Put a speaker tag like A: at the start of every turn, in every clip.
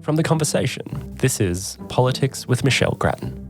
A: From The Conversation, this is Politics with Michelle Grattan.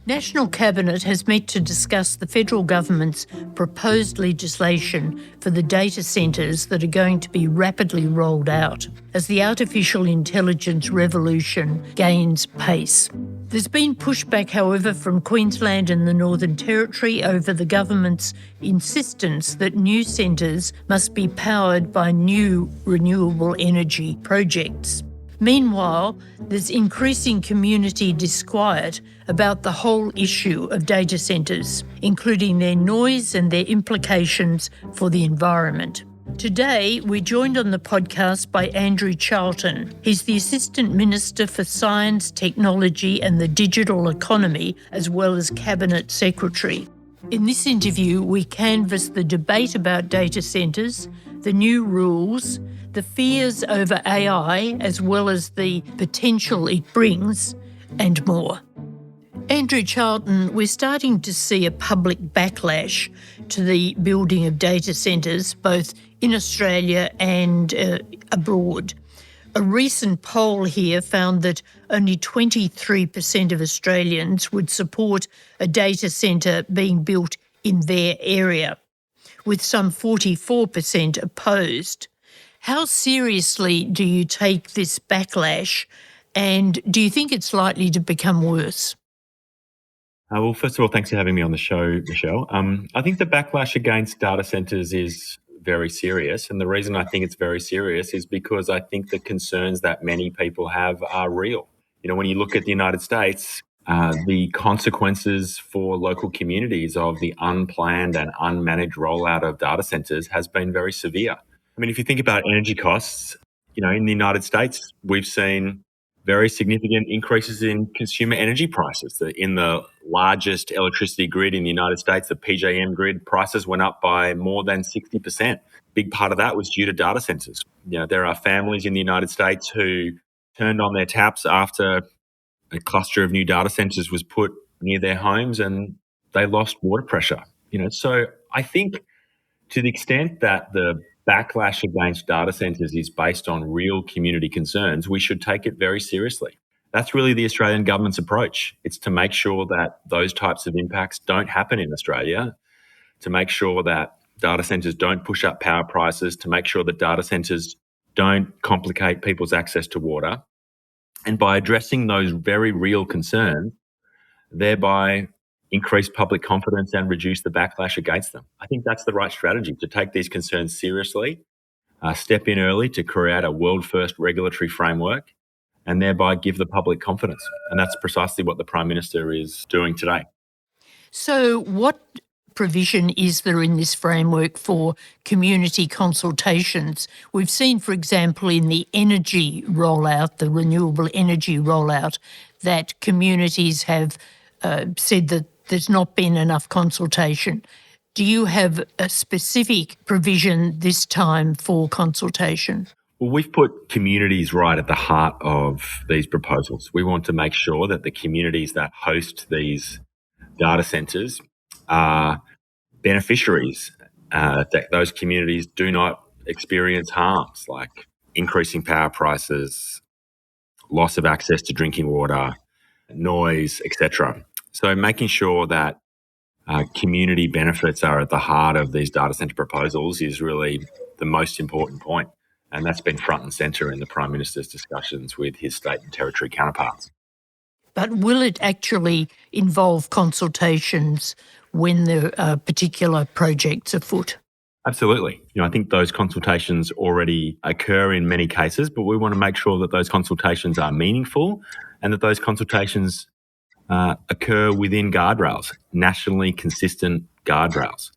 B: National Cabinet has met to discuss the federal government's proposed legislation for the data centres that are going to be rapidly rolled out as the artificial intelligence revolution gains pace. There's been pushback, however, from Queensland and the Northern Territory over the government's insistence that new centres must be powered by new renewable energy projects. Meanwhile, there's increasing community disquiet about the whole issue of data centres, including their noise and their implications for the environment. Today, we're joined on the podcast by Andrew Charlton. He's the Assistant Minister for Science, Technology and the Digital Economy, as well as Cabinet Secretary. In this interview, we canvass the debate about data centres, the new rules, the fears over AI, as well as the potential it brings, and more. Andrew Charlton, we're starting to see a public backlash to the building of data centres, both in Australia and abroad. A recent poll here found that only 23% of Australians would support a data centre being built in their area, with some 44% opposed. How seriously do you take this backlash, and do you think it's likely to become worse?
C: Well, first of all, thanks for having me on the show, Michelle. I think the backlash against data centres is very serious, and the reason I think it's very serious is because I think the concerns that many people have are real. You know, when you look at the United States, the consequences for local communities of the unplanned and unmanaged rollout of data centres has been very severe. I mean, if you think about energy costs, you know, in the United States, we've seen very significant increases in consumer energy prices. In the largest electricity grid in the United States, the PJM grid, prices went up by more than 60%. Big part of that was due to data centres. You know, there are families in the United States who turned on their taps after a cluster of new data centres was put near their homes and they lost water pressure. You know, so I think to the extent that the backlash against data centres is based on real community concerns, we should take it very seriously. That's really the Australian government's approach. It's to make sure that those types of impacts don't happen in Australia, to make sure that data centres don't push up power prices, to make sure that data centres don't complicate people's access to water. And by addressing those very real concerns, thereby increase public confidence and reduce the backlash against them. I think that's the right strategy, to take these concerns seriously, step in early to create a world-first regulatory framework, and thereby give the public confidence. And that's precisely what the Prime Minister is doing today.
B: So what provision is there in this framework for community consultations? We've seen, for example, in the energy rollout, the renewable energy rollout, that communities have said that there's not been enough consultation. Do you have a specific provision this time for consultation?
C: Well, we've put communities right at the heart of these proposals. We want to make sure that the communities that host these data centres are beneficiaries, that those communities do not experience harms like increasing power prices, loss of access to drinking water, noise, etc. So making sure that community benefits are at the heart of these data centre proposals is really the most important point. And that's been front and centre in the Prime Minister's discussions with his state and territory counterparts.
B: But will it actually involve consultations when there are particular projects afoot?
C: Absolutely. You know, I think those consultations already occur in many cases, but we want to make sure that those consultations are meaningful and that those consultations occur within guardrails, nationally consistent guardrails,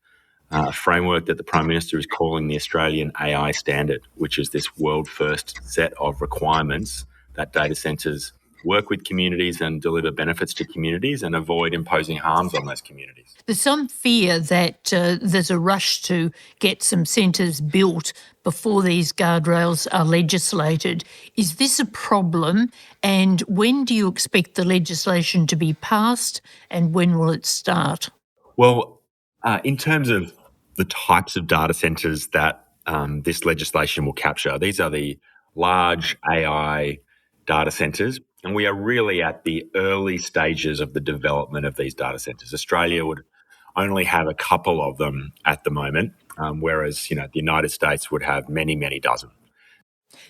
C: a framework that the Prime Minister is calling the Australian AI standard, which is this world-first set of requirements that data centres work with communities and deliver benefits to communities and avoid imposing harms on those communities.
B: There's some fear that there's a rush to get some centres built before these guardrails are legislated. Is this a problem? And when do you expect the legislation to be passed and when will it start?
C: Well, in terms of the types of data centres that this legislation will capture, these are the large AI data centres, and we are really at the early stages of the development of these data centres. Australia would only have a couple of them at the moment, whereas the United States would have many, many dozen.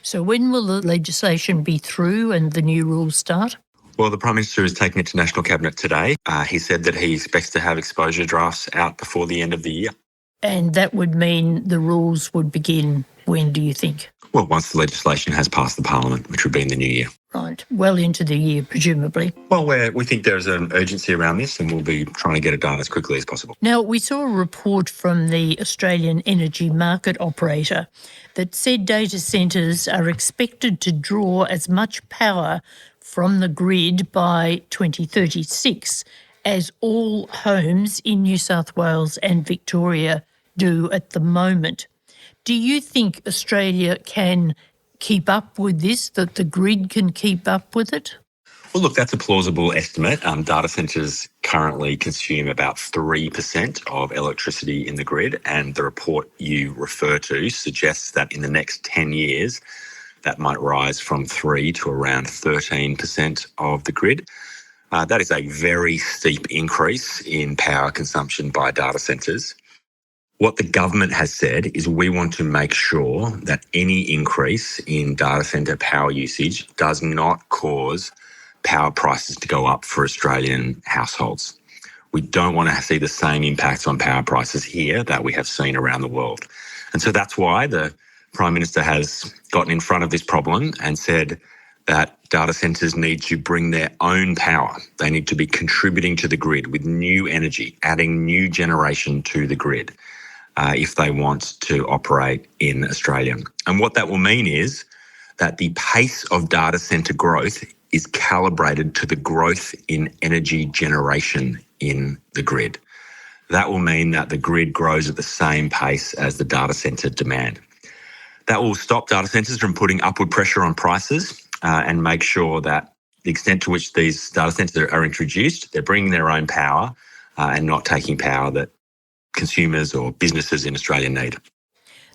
B: So when will the legislation be through and the new rules start?
C: Well, the Prime Minister is taking it to National Cabinet today. He said that he expects to have exposure drafts out before the end of the year.
B: And that would mean the rules would begin when, do you think?
C: Well, once the legislation has passed the Parliament, which would be in the new year.
B: Right, well into the year, presumably.
C: Well, we think there's an urgency around this, and we'll be trying to get it done as quickly as possible.
B: Now, we saw a report from the Australian Energy Market Operator that said data centres are expected to draw as much power from the grid by 2036 as all homes in New South Wales and Victoria do at the moment. Do you think Australia can keep up with this, that the grid can keep up with it?
C: Well, look, that's a plausible estimate. Data centres currently consume about 3% of electricity in the grid, and the report you refer to suggests that in the next 10 years, that might rise from 3 to around 13% of the grid. That is a very steep increase in power consumption by data centres. What the government has said is we want to make sure that any increase in data centre power usage does not cause power prices to go up for Australian households. We don't want to see the same impacts on power prices here that we have seen around the world. And so that's why the Prime Minister has gotten in front of this problem and said that data centres need to bring their own power. They need to be contributing to the grid with new energy, adding new generation to the grid if they want to operate in Australia. And what that will mean is that the pace of data centre growth is calibrated to the growth in energy generation in the grid. That will mean that the grid grows at the same pace as the data centre demand. That will stop data centres from putting upward pressure on prices and make sure that the extent to which these data centres are introduced, they're bringing their own power and not taking power that consumers or businesses in Australia need.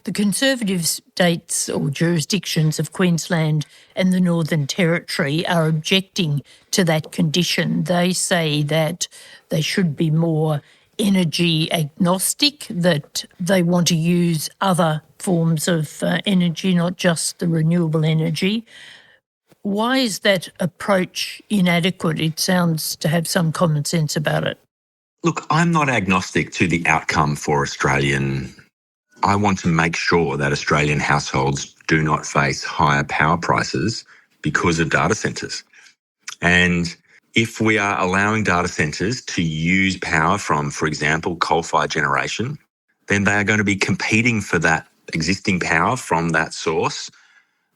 B: The Conservative states or jurisdictions of Queensland and the Northern Territory are objecting to that condition. They say that they should be more energy agnostic, that they want to use other forms of energy, not just the renewable energy. Why is that approach inadequate? It sounds to have some common sense about it.
C: Look, I'm not agnostic to the outcome for Australian. I want to make sure that Australian households do not face higher power prices because of data centres. And if we are allowing data centres to use power from, for example, coal-fired generation, then they are going to be competing for that existing power from that source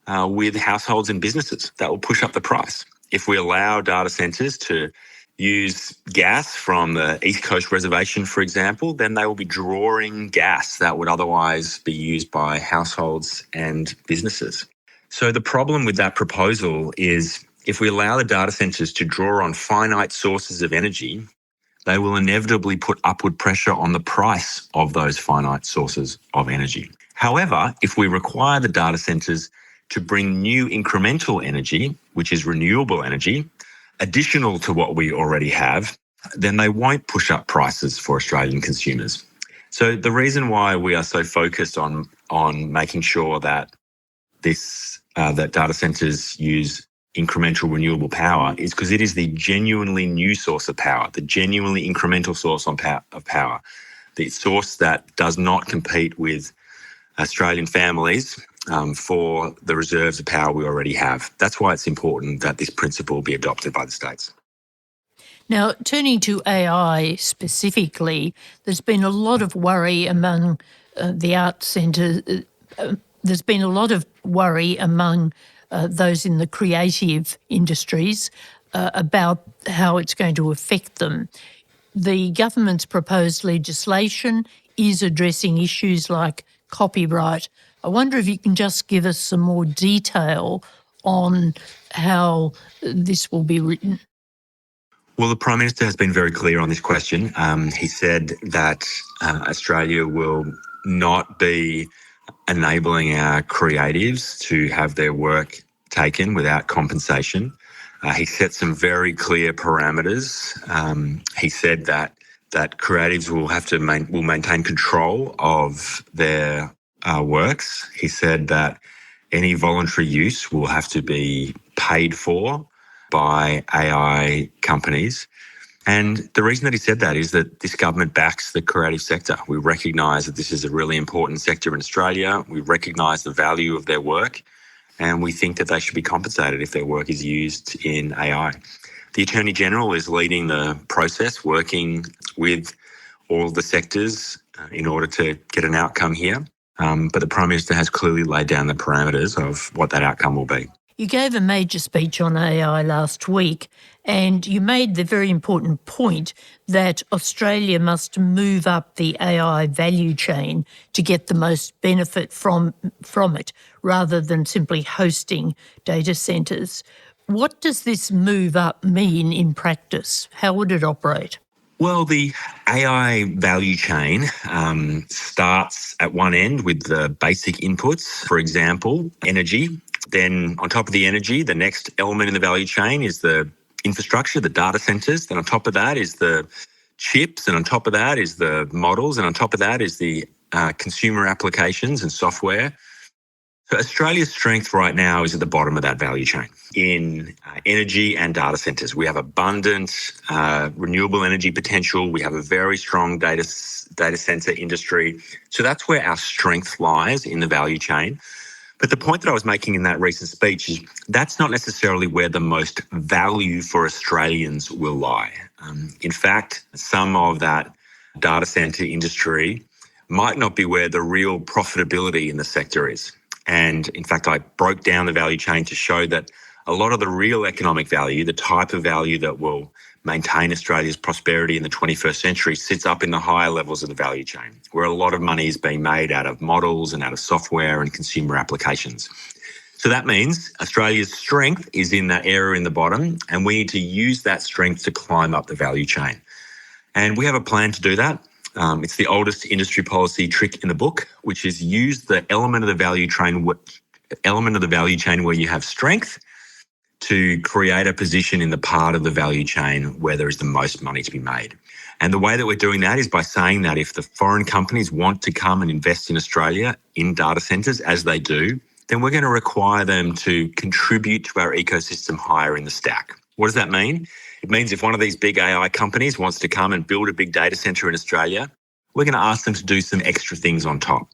C: with households and businesses. That will push up the price. If we allow data centres to use gas from the East Coast Reservation, for example, then they will be drawing gas that would otherwise be used by households and businesses. So the problem with that proposal is if we allow the data centres to draw on finite sources of energy, they will inevitably put upward pressure on the price of those finite sources of energy. However, if we require the data centres to bring new incremental energy, which is renewable energy, additional to what we already have, then they won't push up prices for Australian consumers. So the reason why we are so focused on making sure that that data centres use incremental renewable power is because it is the genuinely new source of power, the genuinely incremental source of power, the source that does not compete with Australian families for the reserves of power we already have. That's why it's important that this principle be adopted by the states.
B: Now, turning to AI specifically, there's been a lot of worry among the arts centre. There's been a lot of worry among those in the creative industries about how it's going to affect them. The government's proposed legislation is addressing issues like copyright. I wonder if you can just give us some more detail on how this will be written.
C: Well, the Prime Minister has been very clear on this question. He said that Australia will not be enabling our creatives to have their work taken without compensation. He set some very clear parameters. He said that creatives will maintain control of their works. He said that any voluntary use will have to be paid for by AI companies. And the reason that he said that is that this government backs the creative sector. We recognise that this is a really important sector in Australia. We recognise the value of their work, and we think that they should be compensated if their work is used in AI. The Attorney General is leading the process, working with all the sectors in order to get an outcome here. But the Prime Minister has clearly laid down the parameters of what that outcome will be.
B: You gave a major speech on AI last week, and you made the very important point that Australia must move up the AI value chain to get the most benefit from it, rather than simply hosting data centres. What does this move up mean in practice? How would it operate?
C: Well, the AI value chain starts at one end with the basic inputs, for example, energy. Then on top of the energy, the next element in the value chain is the infrastructure, the data centres. Then on top of that is the chips, and on top of that is the models, and on top of that is the consumer applications and software. So Australia's strength right now is at the bottom of that value chain in energy and data centres. We have abundant renewable energy potential. We have a very strong data centre industry. So that's where our strength lies in the value chain. But the point that I was making in that recent speech is that's not necessarily where the most value for Australians will lie. In fact, some of that data centre industry might not be where the real profitability in the sector is. And in fact, I broke down the value chain to show that a lot of the real economic value, the type of value that will maintain Australia's prosperity in the 21st century, sits up in the higher levels of the value chain, where a lot of money is being made out of models and out of software and consumer applications. So that means Australia's strength is in that area in the bottom, and we need to use that strength to climb up the value chain. And we have a plan to do that. It's the oldest industry policy trick in the book, which is use the element of the value chain where you have strength to create a position in the part of the value chain where there is the most money to be made. And the way that we're doing that is by saying that if the foreign companies want to come and invest in Australia in data centres, as they do, then we're going to require them to contribute to our ecosystem higher in the stack. What does that mean? It means if one of these big AI companies wants to come and build a big data centre in Australia, we're going to ask them to do some extra things on top.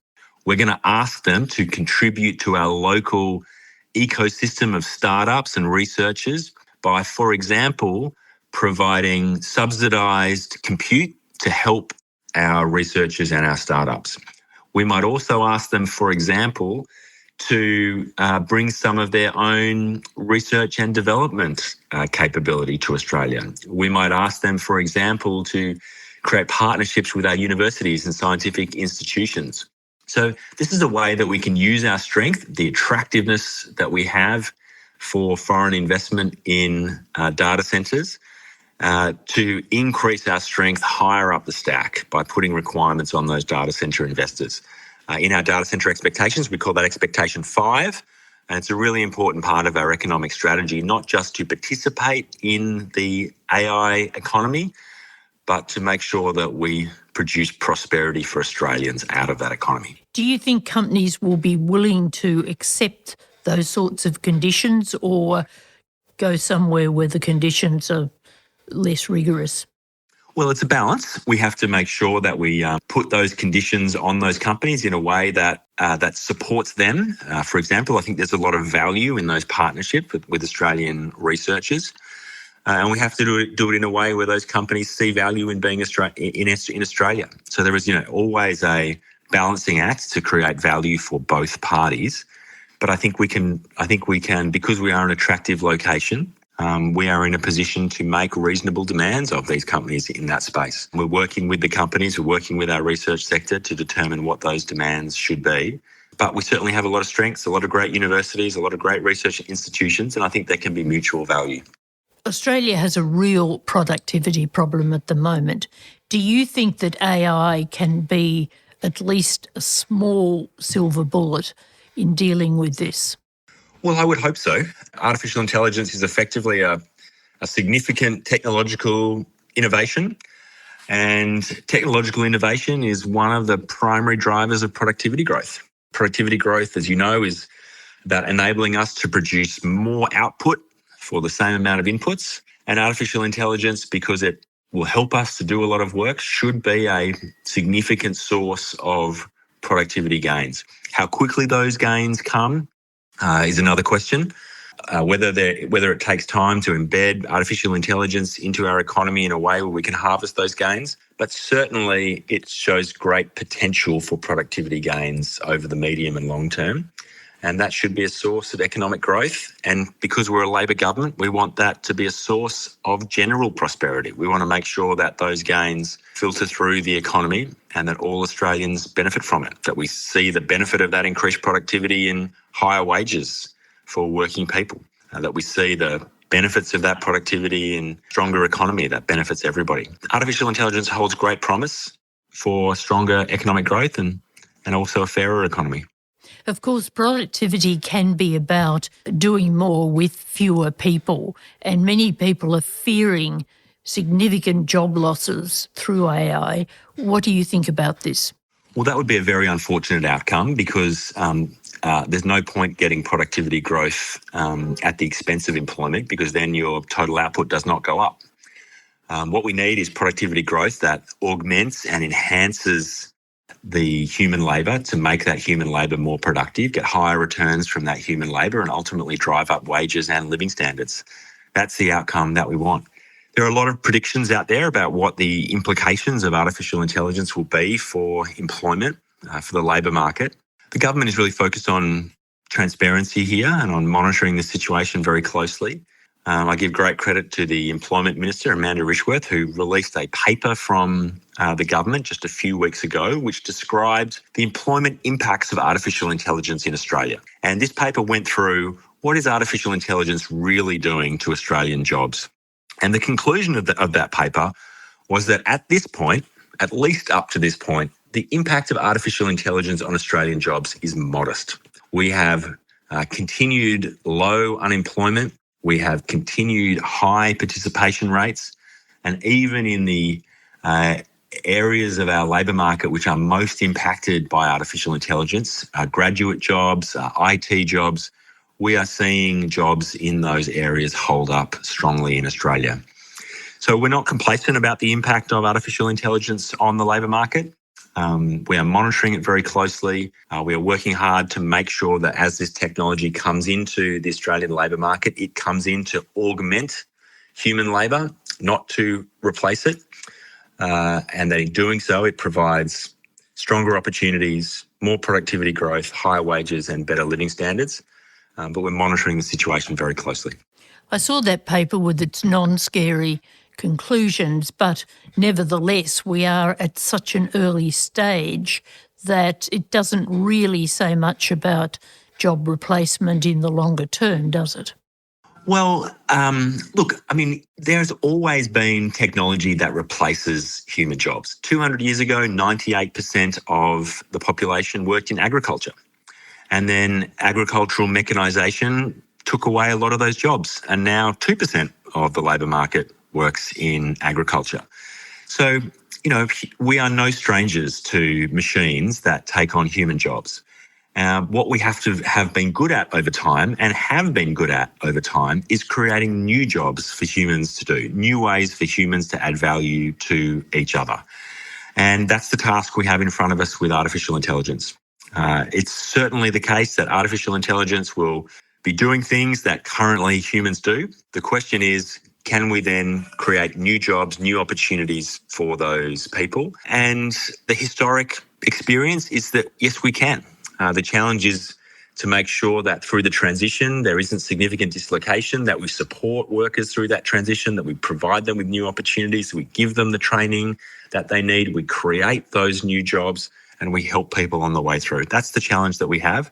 C: We're going to ask them to contribute to our local ecosystem of startups and researchers by, for example, providing subsidised compute to help our researchers and our startups. We might also ask them, for example, to bring some of their own research and development capability to Australia. We might ask them, for example, to create partnerships with our universities and scientific institutions. So this is a way that we can use our strength, the attractiveness that we have for foreign investment in data centres, to increase our strength higher up the stack by putting requirements on those data centre investors. In our data centre expectations, we call that expectation 5. And it's a really important part of our economic strategy, not just to participate in the AI economy, but to make sure that we produce prosperity for Australians out of that economy.
B: Do you think companies will be willing to accept those sorts of conditions or go somewhere where the conditions are less rigorous?
C: Well, it's a balance. We have to make sure that we put those conditions on those companies in a way that that supports them. For example, I think there's a lot of value in those partnerships with Australian researchers. And we have to do it in a way where those companies see value in being in Australia. So there is, always a balancing act to create value for both parties. But I think we can, because we are an attractive location, we are in a position to make reasonable demands of these companies in that space. We're working with the companies, we're working with our research sector to determine what those demands should be. But we certainly have a lot of strengths, a lot of great universities, a lot of great research institutions, and I think there can be mutual value.
B: Australia has a real productivity problem at the moment. Do you think that AI can be at least a small silver bullet in dealing with this?
C: Well, I would hope so. Artificial intelligence is effectively a significant technological innovation, and technological innovation is one of the primary drivers of productivity growth. Productivity growth, as you know, is about enabling us to produce more output for the same amount of inputs. And artificial intelligence, because it will help us to do a lot of work, should be a significant source of productivity gains. How quickly those gains come is another question. Whether it takes time to embed artificial intelligence into our economy in a way where we can harvest those gains, but certainly it shows great potential for productivity gains over the medium and long term. And that should be a source of economic growth. And because we're a Labor government, we want that to be a source of general prosperity. We want to make sure that those gains filter through the economy and that all Australians benefit from it, that we see the benefit of that increased productivity in higher wages for working people, that we see the benefits of that productivity in stronger economy that benefits everybody. Artificial intelligence holds great promise for stronger economic growth and also a fairer economy.
B: Of course, productivity can be about doing more with fewer people, and many people are fearing significant job losses through AI. What do you think about this?
C: Well, that would be a very unfortunate outcome because there's no point getting productivity growth at the expense of employment, because then your total output does not go up. What we need is productivity growth that augments and enhances the human labour to make that human labour more productive, get higher returns from that human labour, and ultimately drive up wages and living standards. That's the outcome that we want. There are a lot of predictions out there about what the implications of artificial intelligence will be for employment, for the labour market. The government is really focused on transparency here and on monitoring the situation very closely. I give great credit to the Employment Minister, Amanda Rishworth, who released a paper from the government just a few weeks ago, which described the employment impacts of artificial intelligence in Australia. And this paper went through what is artificial intelligence really doing to Australian jobs. And the conclusion of that paper was that at this point, at least up to this point, the impact of artificial intelligence on Australian jobs is modest. We have continued low unemployment. We have continued high participation rates. And even in the areas of our labour market which are most impacted by artificial intelligence, graduate jobs, IT jobs, we are seeing jobs in those areas hold up strongly in Australia. So we're not complacent about the impact of artificial intelligence on the labour market. We are monitoring it very closely. We are working hard to make sure that as this technology comes into the Australian labour market, it comes in to augment human labour, not to replace it. And that in doing so, it provides stronger opportunities, more productivity growth, higher wages and better living standards. But we're monitoring the situation very closely.
B: I saw that paper with its non-scary conclusions, but nevertheless, we are at such an early stage that it doesn't really say much about job replacement in the longer term, does it?
C: Well, look, I mean, there's always been technology that replaces human jobs. 200 years ago, 98% of the population worked in agriculture. And then agricultural mechanisation took away a lot of those jobs. And now 2% of the labour market works in agriculture. So, you know, we are no strangers to machines that take on human jobs. What we have to have been good at over time and have been good at over time is creating new jobs for humans to do, new ways for humans to add value to each other. And that's the task we have in front of us with artificial intelligence. It's certainly the case that artificial intelligence will be doing things that currently humans do. The question is, can we then create new jobs, new opportunities for those people? And the historic experience is that, yes, we can. The challenge is to make sure that through the transition, there isn't significant dislocation, that we support workers through that transition, that we provide them with new opportunities, we give them the training that they need, we create those new jobs, and we help people on the way through. That's the challenge that we have.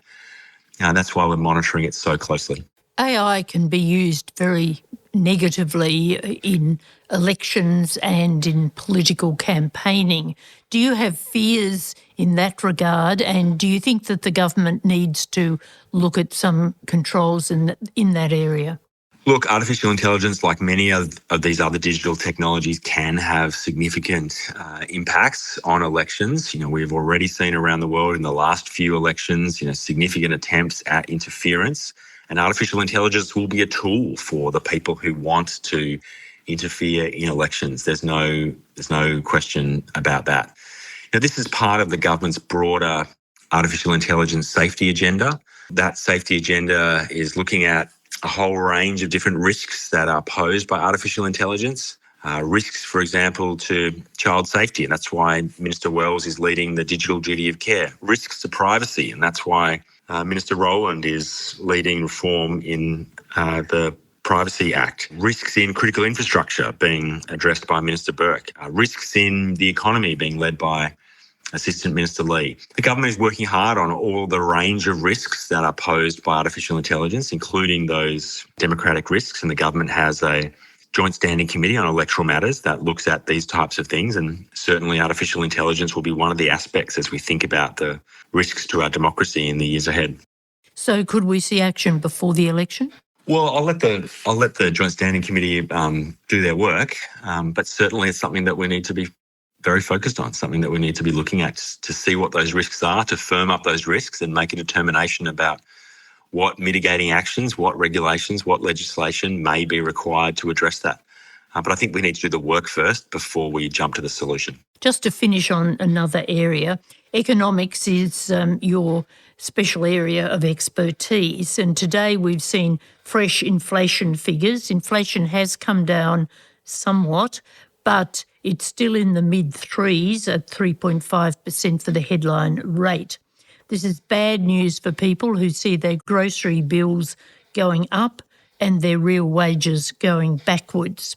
C: And that's why we're monitoring it so closely.
B: AI can be used very negatively in elections and in political campaigning. Do you have fears in that regard, and do you think that the government needs to look at some controls in that area?
D: Look, artificial intelligence, like many of these other digital technologies, can have significant impacts on elections. We've already seen around the world in the last few elections, significant attempts at interference. And artificial intelligence will be a tool for the people who want to interfere in elections. There's no question about that. This is part of the government's broader artificial intelligence safety agenda. That safety agenda is looking at a whole range of different risks that are posed by artificial intelligence. Risks, for example, to child safety, and that's why Minister Wells is leading the digital duty of care. Risks to privacy, and that's why Minister Rowland is leading reform in the Privacy Act. Risks in critical infrastructure being addressed by Minister Burke. Risks in the economy being led by Assistant Minister Lee. The government is working hard on all the range of risks that are posed by artificial intelligence, including those democratic risks, and the government has a joint standing committee on electoral matters that looks at these types of things, and certainly artificial intelligence will be one of the aspects as we think about the risks to our democracy in the years ahead.
B: So could we see action before the election?
D: Well, I'll let the joint standing committee do their work, but certainly it's something that we need to be very focused on, something that we need to be looking at to see what those risks are, to firm up those risks and make a determination about what mitigating actions, what regulations, what legislation may be required to address that. But I think we need to do the work first before we jump to the solution.
B: Just to finish on another area, economics is your special area of expertise, and today we've seen fresh inflation figures. Inflation has come down somewhat, but it's still in the mid-threes at 3.5% for the headline rate. This is bad news for people who see their grocery bills going up and their real wages going backwards.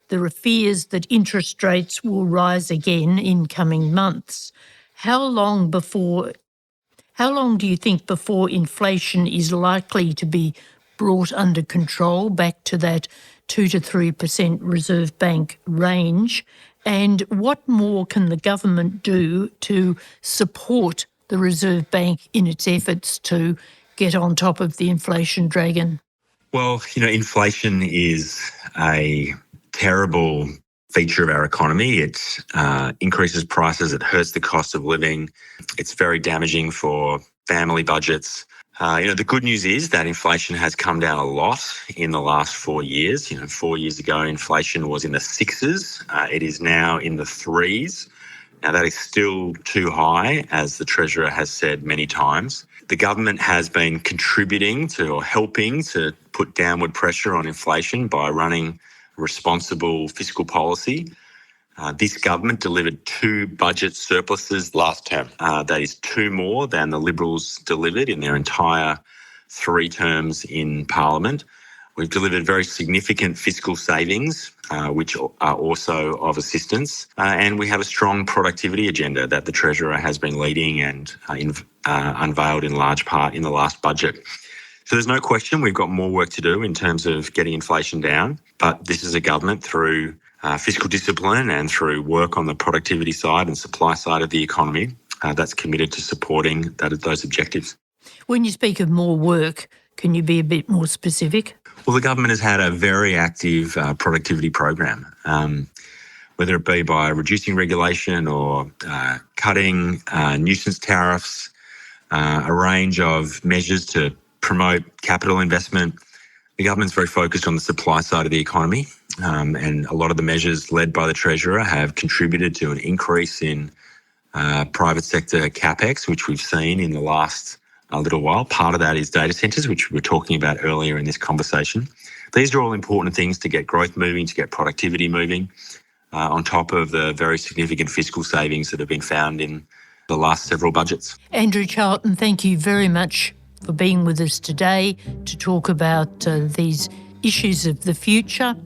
B: There are fears that interest rates will rise again in coming months. How long do you think before inflation is likely to be brought under control back to that 2 to 3% Reserve Bank range? And what more can the government do to support the Reserve Bank in its efforts to get on top of the inflation dragon?
D: Well, inflation is a terrible feature of our economy. It increases prices, it hurts the cost of living, it's very damaging for family budgets. The good news is that inflation has come down a lot in the last 4 years. 4 years ago, inflation was in the 6s. It is now in the 3s. Now, that is still too high, as the Treasurer has said many times. The government has been contributing to or helping to put downward pressure on inflation by running responsible fiscal policy. This government delivered 2 budget surpluses last term. That is 2 more than the Liberals delivered in their entire 3 terms in Parliament. We've delivered very significant fiscal savings, which are also of assistance. And we have a strong productivity agenda that the Treasurer has been leading and unveiled in large part in the last budget. So there's no question we've got more work to do in terms of getting inflation down. But this is a government through fiscal discipline and through work on the productivity side and supply side of the economy that's committed to supporting those objectives.
B: When you speak of more work, can you be a bit more specific?
D: Well, the government has had a very active productivity program, whether it be by reducing regulation or cutting nuisance tariffs, a range of measures to promote capital investment. The government's very focused on the supply side of the economy, and a lot of the measures led by the Treasurer have contributed to an increase in private sector capex, which we've seen in the last little while. Part of that is data centres, which we were talking about earlier in this conversation. These are all important things to get growth moving, to get productivity moving, on top of the very significant fiscal savings that have been found in the last several budgets.
B: Andrew Charlton, thank you very much for being with us today to talk about these issues of the future.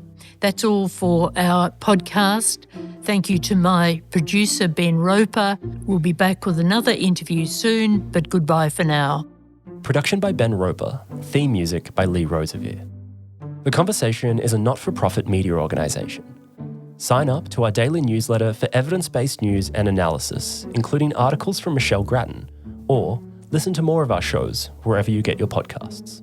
B: That's all for our podcast. Thank you to my producer, Ben Roper. We'll be back with another interview soon, but goodbye for now.
A: Production by Ben Roper. Theme music by Lee Rosevere. The Conversation is a not-for-profit media organisation. Sign up to our daily newsletter for evidence-based news and analysis, including articles from Michelle Grattan, or listen to more of our shows wherever you get your podcasts.